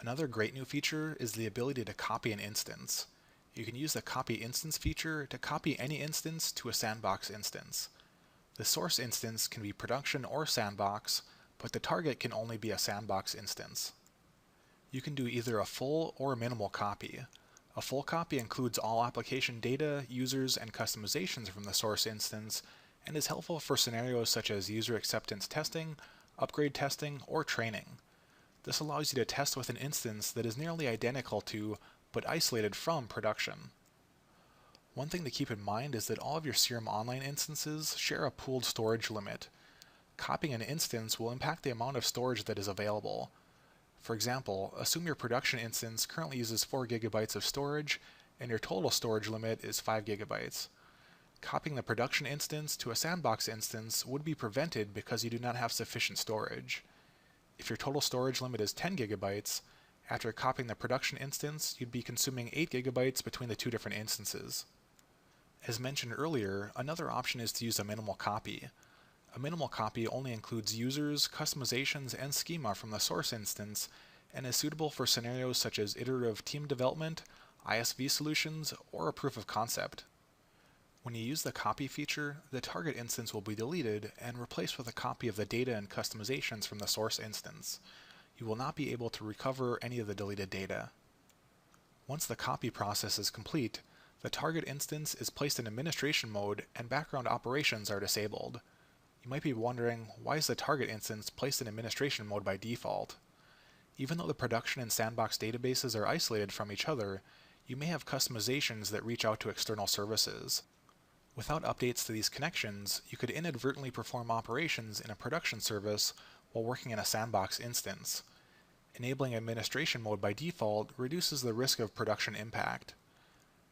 Another great new feature is the ability to copy an instance. You can use the copy instance feature to copy any instance to a sandbox instance. The source instance can be production or sandbox, but the target can only be a sandbox instance. You can do either a full or a minimal copy. A full copy includes all application data, users, and customizations from the source instance, and is helpful for scenarios such as user acceptance testing, upgrade testing, or training. This allows you to test with an instance that is nearly identical to, but isolated from, production. One thing to keep in mind is that all of your CRM Online instances share a pooled storage limit. Copying an instance will impact the amount of storage that is available. For example, assume your production instance currently uses 4 GB of storage, and your total storage limit is 5 GB. Copying the production instance to a sandbox instance would be prevented because you do not have sufficient storage. If your total storage limit is 10 GB, after copying the production instance, you'd be consuming 8 GB between the two different instances. As mentioned earlier, another option is to use a minimal copy. A minimal copy only includes users, customizations, and schema from the source instance, and is suitable for scenarios such as iterative team development, ISV solutions, or a proof of concept. When you use the copy feature, the target instance will be deleted and replaced with a copy of the data and customizations from the source instance. You will not be able to recover any of the deleted data. Once the copy process is complete, the target instance is placed in administration mode and background operations are disabled. You might be wondering, why is the target instance placed in administration mode by default? Even though the production and sandbox databases are isolated from each other, you may have customizations that reach out to external services. Without updates to these connections, you could inadvertently perform operations in a production service while working in a sandbox instance. Enabling administration mode by default reduces the risk of production impact.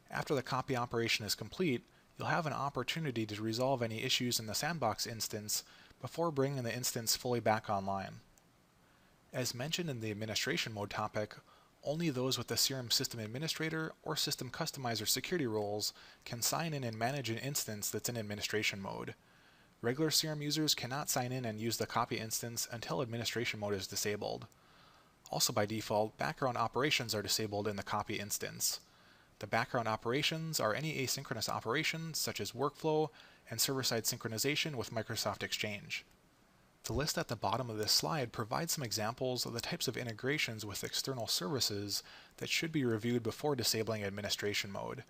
After the copy operation is complete, you'll have an opportunity to resolve any issues in the sandbox instance before bringing the instance fully back online. As mentioned in the administration mode topic, only those with the CRM System Administrator or System Customizer security roles can sign in and manage an instance that's in administration mode. Regular CRM users cannot sign in and use the copy instance until administration mode is disabled. Also by default, background operations are disabled in the copy instance. The background operations are any asynchronous operations such as workflow and server-side synchronization with Microsoft Exchange. The list at the bottom of this slide provides some examples of the types of integrations with external services that should be reviewed before disabling administration mode.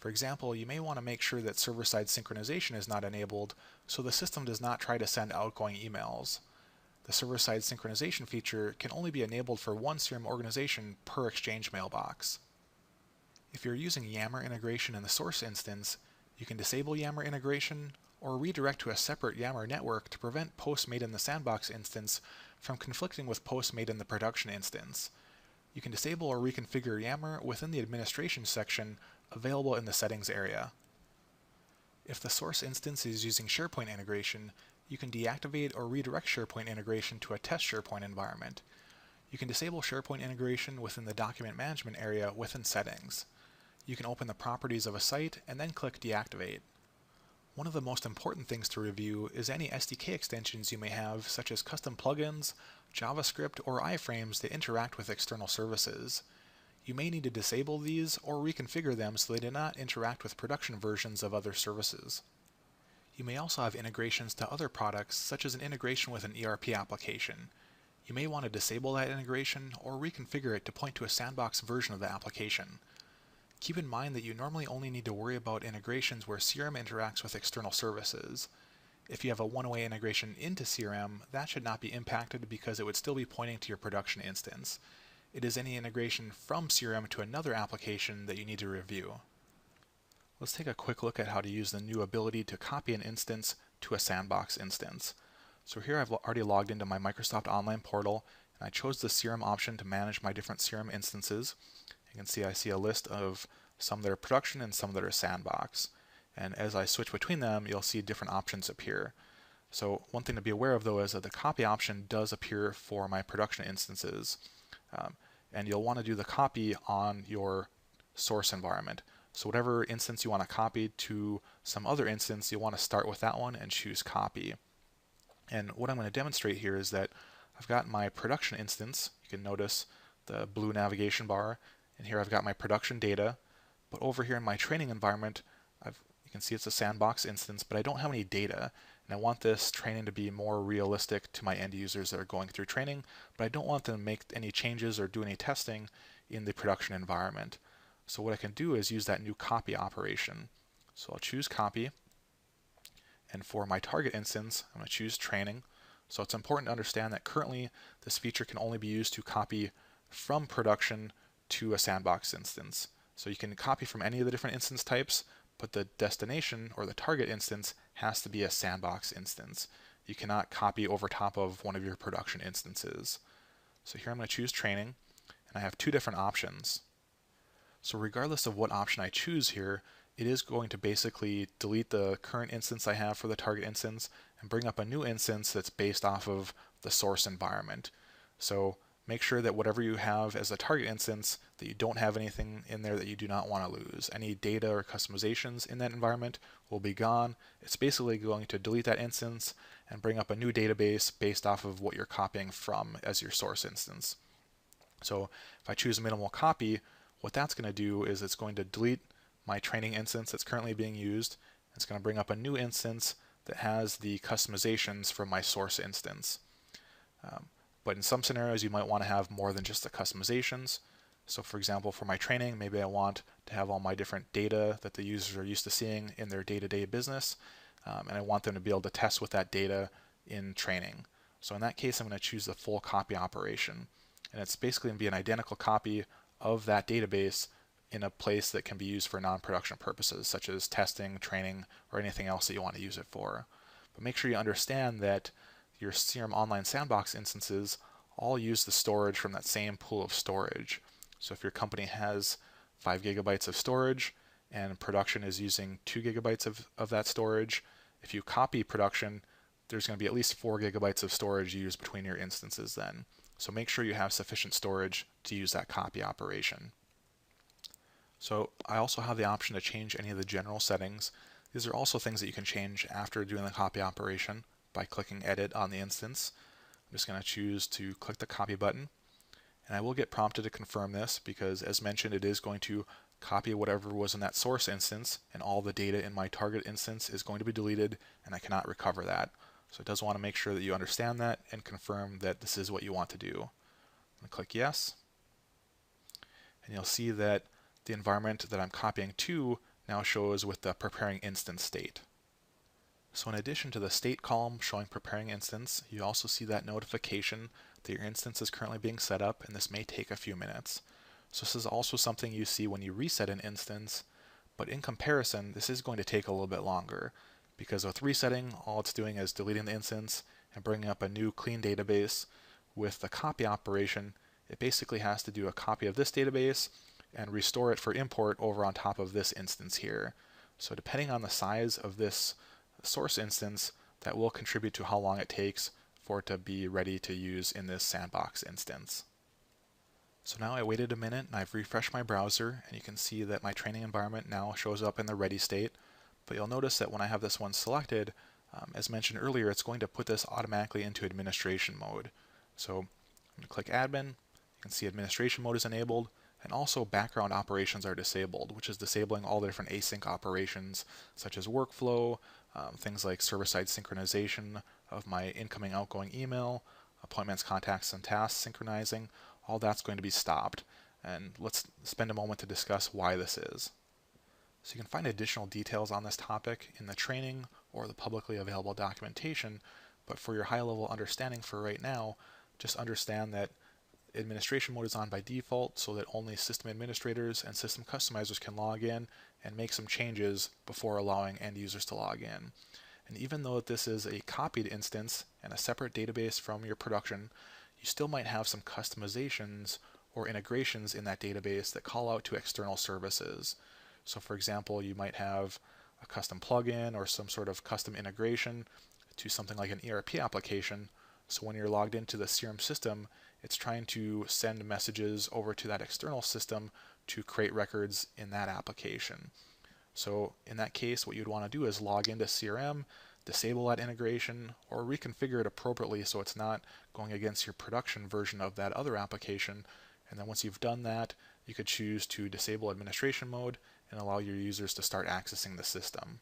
For example, you may want to make sure that server-side synchronization is not enabled so the system does not try to send outgoing emails. The server-side synchronization feature can only be enabled for one CRM organization per Exchange mailbox. If you're using Yammer integration in the source instance, you can disable Yammer integration or redirect to a separate Yammer network to prevent posts made in the sandbox instance from conflicting with posts made in the production instance. You can disable or reconfigure Yammer within the administration section available in the settings area. If the source instance is using SharePoint integration, you can deactivate or redirect SharePoint integration to a test SharePoint environment. You can disable SharePoint integration within the document management area within settings. You can open the properties of a site and then click deactivate. One of the most important things to review is any SDK extensions you may have, such as custom plugins, JavaScript, or iframes that interact with external services. You may need to disable these or reconfigure them so they do not interact with production versions of other services. You may also have integrations to other products, such as an integration with an ERP application. You may want to disable that integration or reconfigure it to point to a sandbox version of the application. Keep in mind that you normally only need to worry about integrations where CRM interacts with external services. If you have a one-way integration into CRM, that should not be impacted because it would still be pointing to your production instance. It is any integration from CRM to another application that you need to review. Let's take a quick look at how to use the new ability to copy an instance to a sandbox instance. So here I've already logged into my Microsoft Online portal, and I chose the CRM option to manage my different CRM instances. You can see I see a list of some that are production and some that are sandbox. And as I switch between them, you'll see different options appear. So one thing to be aware of though is that the copy option does appear for my production instances. And you'll want to do the copy on your source environment. So whatever instance you want to copy to some other instance, you'll want to start with that one and choose copy. And what I'm going to demonstrate here is that I've got my production instance. You can notice the blue navigation bar, and here I've got my production data. But over here in my training environment, you can see it's a sandbox instance, but I don't have any data. And I want this training to be more realistic to my end users that are going through training, but I don't want them to make any changes or do any testing in the production environment. So what I can do is use that new copy operation. So I'll choose copy, and for my target instance, I'm going to choose training. So it's important to understand that currently this feature can only be used to copy from production to a sandbox instance. So you can copy from any of the different instance types, but the destination or the target instance has to be a sandbox instance. You cannot copy over top of one of your production instances. So here I'm going to choose training, and I have two different options. So regardless of what option I choose here, it is going to basically delete the current instance I have for the target instance and bring up a new instance that's based off of the source environment. So make sure that whatever you have as a target instance, that you don't have anything in there that you do not want to lose. Any data or customizations in that environment will be gone. It's basically going to delete that instance and bring up a new database based off of what you're copying from as your source instance. So if I choose a minimal copy, what that's going to do is it's going to delete my training instance that's currently being used. It's going to bring up a new instance that has the customizations from my source instance. But in some scenarios, you might want to have more than just the customizations. So for example, for my training, maybe I want to have all my different data that the users are used to seeing in their day-to-day business, and I want them to be able to test with that data in training. So in that case, I'm going to choose the full copy operation. And it's basically going to be an identical copy of that database in a place that can be used for non-production purposes, such as testing, training, or anything else that you want to use it for. But make sure you understand that your CRM Online Sandbox instances all use the storage from that same pool of storage. So if your company has 5 gigabytes of storage and production is using 2 gigabytes of that storage, if you copy production, there's going to be at least 4 gigabytes of storage used between your instances then. So make sure you have sufficient storage to use that copy operation. So I also have the option to change any of the general settings. These are also things that you can change after doing the copy operation by clicking Edit on the instance. I'm just going to choose to click the copy button, and I will get prompted to confirm this because, as mentioned, it is going to copy whatever was in that source instance, and all the data in my target instance is going to be deleted, and I cannot recover that. So it does want to make sure that you understand that and confirm that this is what you want to do. I'm going to click Yes, and you'll see that the environment that I'm copying to now shows with the preparing instance state. So in addition to the state column showing preparing instance, you also see that notification that your instance is currently being set up, and this may take a few minutes. So this is also something you see when you reset an instance, but in comparison, this is going to take a little bit longer because with resetting, all it's doing is deleting the instance and bringing up a new clean database. With the copy operation, it basically has to do a copy of this database and restore it for import over on top of this instance here. So depending on the size of this source instance, that will contribute to how long it takes for it to be ready to use in this sandbox instance. So now I waited a minute and I've refreshed my browser, and you can see that my training environment now shows up in the ready state. But you'll notice that when I have this one selected, as mentioned earlier, it's going to put this automatically into administration mode. So I'm going to click Admin. You can see administration mode is enabled, and also background operations are disabled, which is disabling all the different async operations such as workflow, things like server-side synchronization of my incoming outgoing email, appointments, contacts, and tasks synchronizing. All that's going to be stopped. And let's spend a moment to discuss why this is. So you can find additional details on this topic in the training or the publicly available documentation, but for your high-level understanding for right now, just understand that administration mode is on by default so that only system administrators and system customizers can log in and make some changes before allowing end users to log in. And even though this is a copied instance and a separate database from your production, you still might have some customizations or integrations in that database that call out to external services. So for example, you might have a custom plugin or some sort of custom integration to something like an ERP application. So when you're logged into the CRM system, it's trying to send messages over to that external system to create records in that application. So in that case, what you'd want to do is log into CRM, disable that integration, or reconfigure it appropriately so it's not going against your production version of that other application, And then once you've done that, you could choose to disable administration mode and allow your users to start accessing the system.